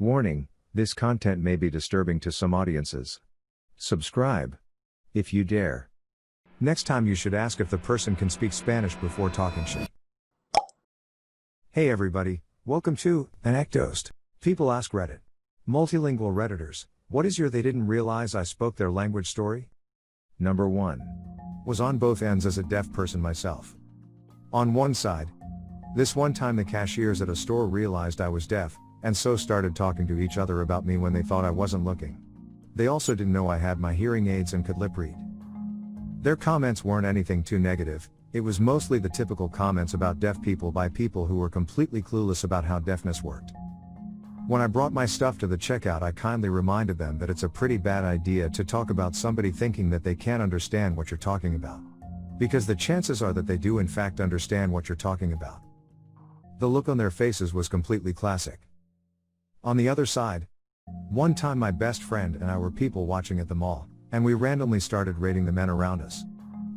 Warning, this content may be disturbing to some audiences. Subscribe, if you dare. Next time you should ask if the person can speak Spanish before talking shit. Hey everybody, welcome to ANECDOSED. People ask Reddit. Multilingual Redditors, what is your they didn't realize I spoke their language story? Number 1. Was on both ends as a deaf person myself. On one side, this one time the cashiers at a store realized I was deaf, and so started talking to each other about me when they thought I wasn't looking. They also didn't know I had my hearing aids and could lip read. Their comments weren't anything too negative, it was mostly the typical comments about deaf people by people who were completely clueless about how deafness worked. When I brought my stuff to the checkout, I kindly reminded them that it's a pretty bad idea to talk about somebody thinking that they can't understand what you're talking about. Because the chances are that they do in fact understand what you're talking about. The look on their faces was completely classic. On the other side, one time my best friend and I were people watching at the mall, and we randomly started rating the men around us.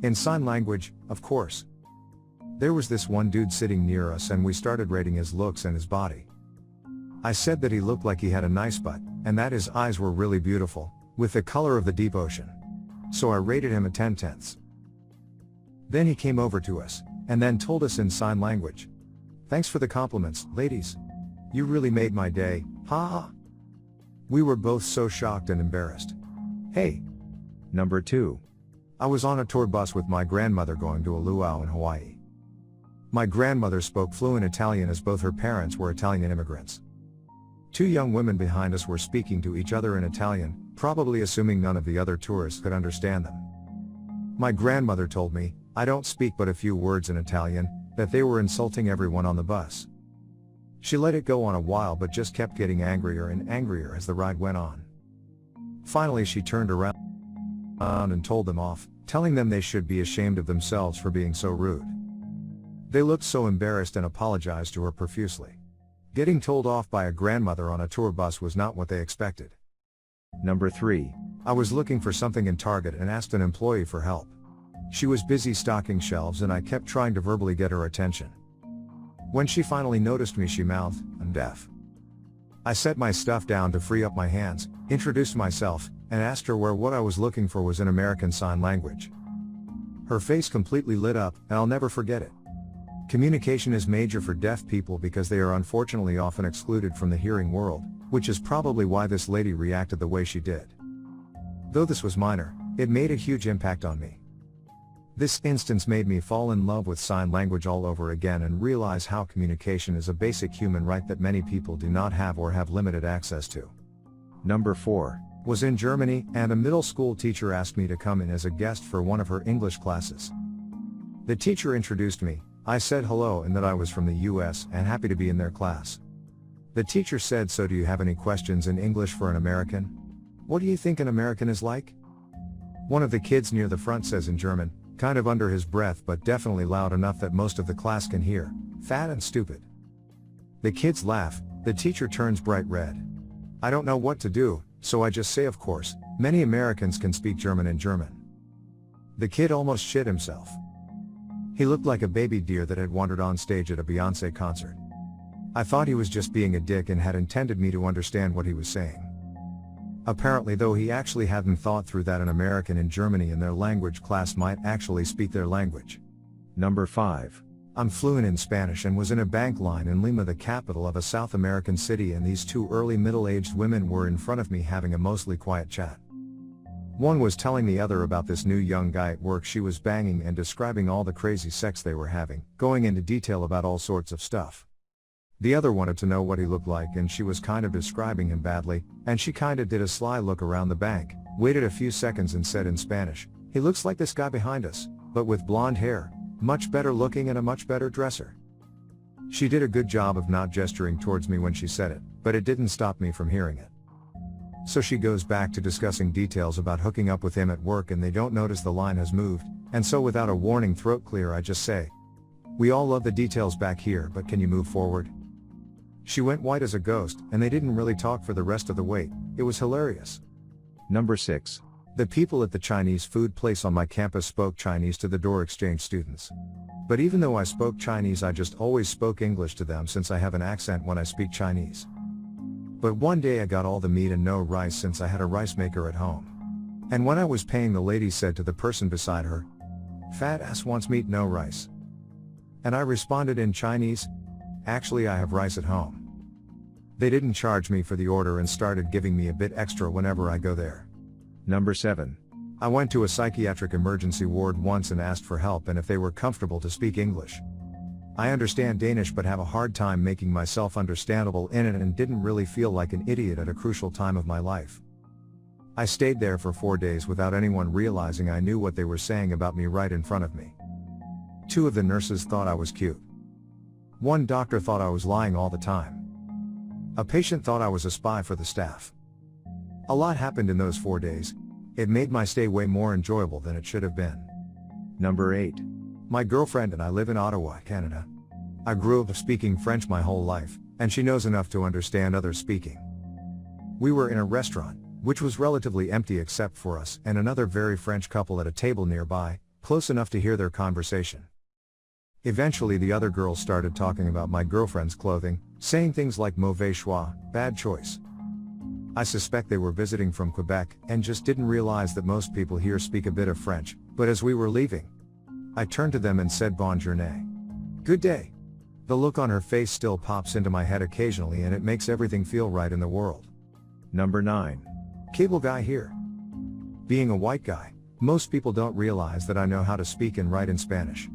In sign language, of course. There was this one dude sitting near us and we started rating his looks and his body. I said that he looked like he had a nice butt, and that his eyes were really beautiful, with the color of the deep ocean. So I rated him a 10/10. Then he came over to us, and then told us in sign language, "Thanks for the compliments, ladies. You really made my day, ha ha." We were both so shocked and embarrassed. Hey. Number 2. I was on a tour bus with my grandmother going to a luau in Hawaii. My grandmother spoke fluent Italian as both her parents were Italian immigrants. Two young women behind us were speaking to each other in Italian, probably assuming none of the other tourists could understand them. My grandmother told me, I don't speak but a few words in Italian, that they were insulting everyone on the bus. She let it go on a while but just kept getting angrier and angrier as the ride went on. Finally she turned around and told them off, telling them they should be ashamed of themselves for being so rude. They looked so embarrassed and apologized to her profusely. Getting told off by a grandmother on a tour bus was not what they expected. Number 3. I was looking for something in Target and asked an employee for help. She was busy stocking shelves and I kept trying to verbally get her attention. When she finally noticed me, she mouthed, "I'm deaf." I set my stuff down to free up my hands, introduced myself, and asked her where what I was looking for was in American Sign Language. Her face completely lit up, and I'll never forget it. Communication is major for deaf people because they are unfortunately often excluded from the hearing world, which is probably why this lady reacted the way she did. Though this was minor, it made a huge impact on me. This instance made me fall in love with sign language all over again and realize how communication is a basic human right that many people do not have or have limited access to. Number 4. Was in Germany, and a middle school teacher asked me to come in as a guest for one of her English classes. The teacher introduced me, I said hello and that I was from the US and happy to be in their class. The teacher said, "So do you have any questions in English for an American? What do you think an American is like?" One of the kids near the front says in German, kind of under his breath but definitely loud enough that most of the class can hear, "Fat and stupid." The kids laugh, the teacher turns bright red. I don't know what to do, so I just say, of course, many Americans can speak German in German. The kid almost shit himself. He looked like a baby deer that had wandered on stage at a Beyoncé concert. I thought he was just being a dick and had intended me to understand what he was saying. Apparently though he actually hadn't thought through that an American in Germany in their language class might actually speak their language. Number 5. I'm fluent in Spanish and was in a bank line in Lima, the capital of a South American city, and these two early middle-aged women were in front of me having a mostly quiet chat. One was telling the other about this new young guy at work she was banging and describing all the crazy sex they were having, going into detail about all sorts of stuff. The other wanted to know what he looked like and she was kind of describing him badly, and she kinda did a sly look around the bank, waited a few seconds and said in Spanish, "He looks like this guy behind us, but with blonde hair, much better looking and a much better dresser." She did a good job of not gesturing towards me when she said it, but it didn't stop me from hearing it. So she goes back to discussing details about hooking up with him at work and they don't notice the line has moved, and so without a warning throat clear I just say, "We all love the details back here, but can you move forward?" She went white as a ghost, and they didn't really talk for the rest of the wait. It was hilarious. Number 6. The people at the Chinese food place on my campus spoke Chinese to the door exchange students. But even though I spoke Chinese, I just always spoke English to them since I have an accent when I speak Chinese. But one day I got all the meat and no rice since I had a rice maker at home. And when I was paying, the lady said to the person beside her, "Fat ass wants meat, no rice." And I responded in Chinese, "Actually, I have rice at home." They didn't charge me for the order and started giving me a bit extra whenever I go there. Number 7. I went to a psychiatric emergency ward once and asked for help and if they were comfortable to speak English. I understand Danish but have a hard time making myself understandable in it and didn't really feel like an idiot at a crucial time of my life. I stayed there for 4 days without anyone realizing I knew what they were saying about me right in front of me. 2 of the nurses thought I was cute. 1 doctor thought I was lying all the time. A patient thought I was a spy for the staff. A lot happened in those 4 days. It made my stay way more enjoyable than it should have been. Number 8. My girlfriend and I live in Ottawa, Canada. I grew up speaking French my whole life, and she knows enough to understand others speaking. We were in a restaurant, which was relatively empty except for us and another very French couple at a table nearby, close enough to hear their conversation. Eventually the other girls started talking about my girlfriend's clothing, saying things like mauvais choix, bad choice. I suspect they were visiting from Quebec and just didn't realize that most people here speak a bit of French, but as we were leaving, I turned to them and said bonne journée. Good day. The look on her face still pops into my head occasionally and it makes everything feel right in the world. Number 9. Cable guy here. Being a white guy, most people don't realize that I know how to speak and write in Spanish.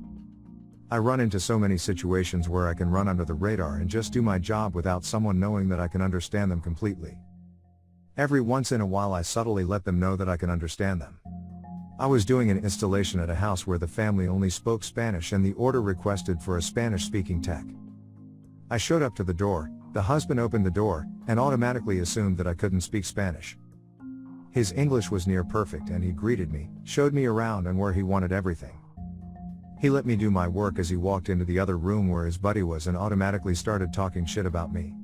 I run into so many situations where I can run under the radar and just do my job without someone knowing that I can understand them completely. Every once in a while I subtly let them know that I can understand them. I was doing an installation at a house where the family only spoke Spanish and the order requested for a Spanish-speaking tech. I showed up to the door, the husband opened the door, and automatically assumed that I couldn't speak Spanish. His English was near perfect and he greeted me, showed me around and where he wanted everything. He let me do my work as he walked into the other room where his buddy was and automatically started talking shit about me.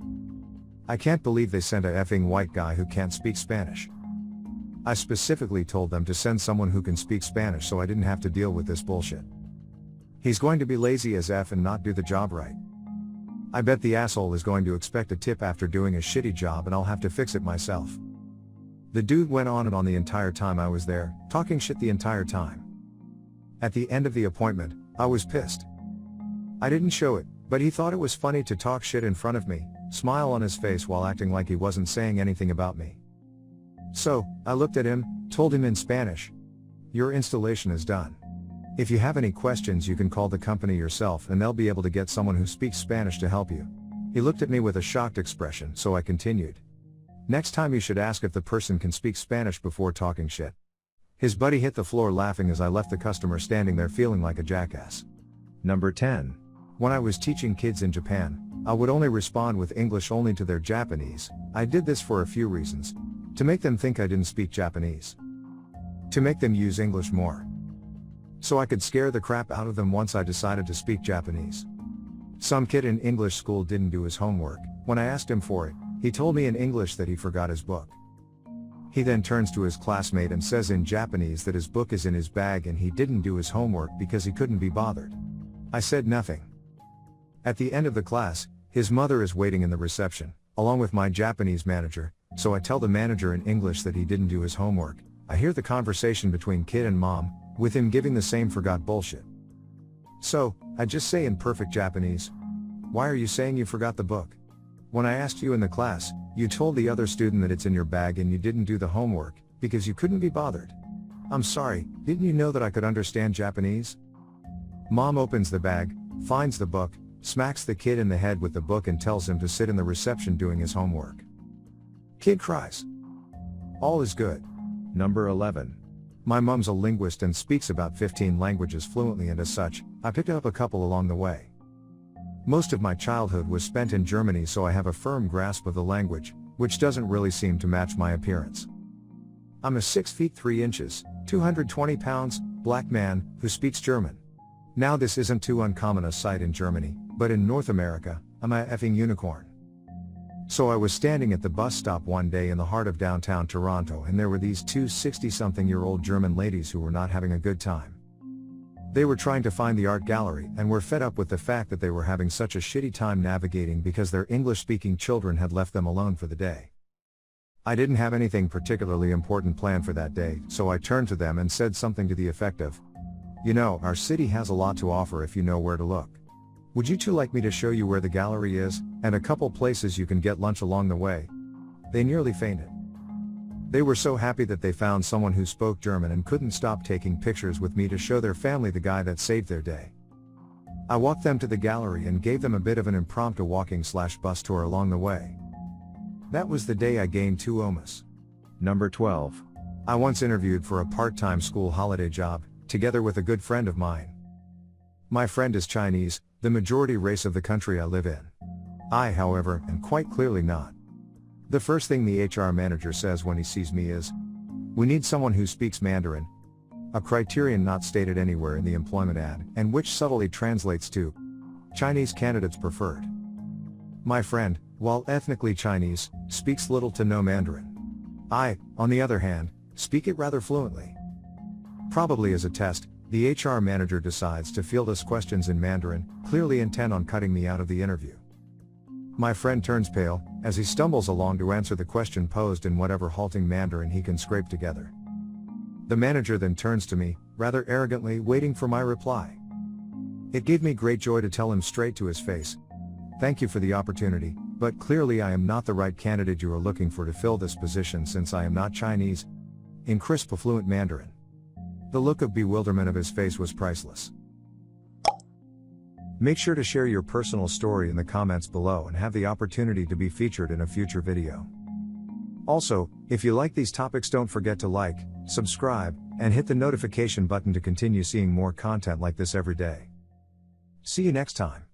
I can't believe they sent a effing white guy who can't speak Spanish. I specifically told them to send someone who can speak Spanish so I didn't have to deal with this bullshit. He's going to be lazy as F and not do the job right. I bet the asshole is going to expect a tip after doing a shitty job and I'll have to fix it myself. The dude went on and on the entire time I was there, talking shit the entire time. At the end of the appointment, I was pissed. I didn't show it, but he thought it was funny to talk shit in front of me, smile on his face while acting like he wasn't saying anything about me. So, I looked at him, told him in Spanish, "Your installation is done. If you have any questions you can call the company yourself and they'll be able to get someone who speaks Spanish to help you." He looked at me with a shocked expression, so I continued. "Next time you should ask if the person can speak Spanish before talking shit." His buddy hit the floor laughing as I left the customer standing there feeling like a jackass. Number 10. When I was teaching kids in Japan, I would only respond with English only to their Japanese. I did this for a few reasons. To make them think I didn't speak Japanese. To make them use English more. So I could scare the crap out of them once I decided to speak Japanese. Some kid in English school didn't do his homework. When I asked him for it, he told me in English that he forgot his book. He then turns to his classmate and says in Japanese that his book is in his bag and he didn't do his homework because he couldn't be bothered. I said nothing. At the end of the class, his mother is waiting in the reception, along with my Japanese manager, so I tell the manager in English that he didn't do his homework. I hear the conversation between kid and mom, with him giving the same forgot bullshit. So, I just say in perfect Japanese, "Why are you saying you forgot the book? When I asked you in the class, you told the other student that it's in your bag and you didn't do the homework, because you couldn't be bothered. I'm sorry, didn't you know that I could understand Japanese?" Mom opens the bag, finds the book, smacks the kid in the head with the book and tells him to sit in the reception doing his homework. Kid cries. All is good. Number 11. My mom's a linguist and speaks about 15 languages fluently, and as such, I picked up a couple along the way. Most of my childhood was spent in Germany, so I have a firm grasp of the language, which doesn't really seem to match my appearance. I'm a 6 feet 3 inches, 220 pounds, black man, who speaks German. Now this isn't too uncommon a sight in Germany, but in North America, I'm a effing unicorn. So I was standing at the bus stop one day in the heart of downtown Toronto and there were these two 60-something-year-old German ladies who were not having a good time. They were trying to find the art gallery and were fed up with the fact that they were having such a shitty time navigating because their English-speaking children had left them alone for the day. I didn't have anything particularly important planned for that day, so I turned to them and said something to the effect of, "You know, our city has a lot to offer if you know where to look. Would you two like me to show you where the gallery is, and a couple places you can get lunch along the way?" They nearly fainted. They were so happy that they found someone who spoke German and couldn't stop taking pictures with me to show their family the guy that saved their day. I walked them to the gallery and gave them a bit of an impromptu walking/bus tour along the way. That was the day I gained 2 omas. Number 12. I once interviewed for a part-time school holiday job, together with a good friend of mine. My friend is Chinese, the majority race of the country I live in. I, however, am quite clearly not. The first thing the HR manager says when he sees me is, "We need someone who speaks Mandarin," a criterion not stated anywhere in the employment ad, and which subtly translates to, "Chinese candidates preferred." My friend, while ethnically Chinese, speaks little to no Mandarin. I, on the other hand, speak it rather fluently. Probably as a test, the HR manager decides to field us questions in Mandarin, clearly intent on cutting me out of the interview. My friend turns pale, as he stumbles along to answer the question posed in whatever halting Mandarin he can scrape together. The manager then turns to me, rather arrogantly waiting for my reply. It gave me great joy to tell him straight to his face, "Thank you for the opportunity, but clearly I am not the right candidate you are looking for to fill this position since I am not Chinese," in crisp fluent Mandarin. The look of bewilderment of his face was priceless. Make sure to share your personal story in the comments below and have the opportunity to be featured in a future video. Also, if you like these topics, don't forget to like, subscribe, and hit the notification button to continue seeing more content like this every day. See you next time.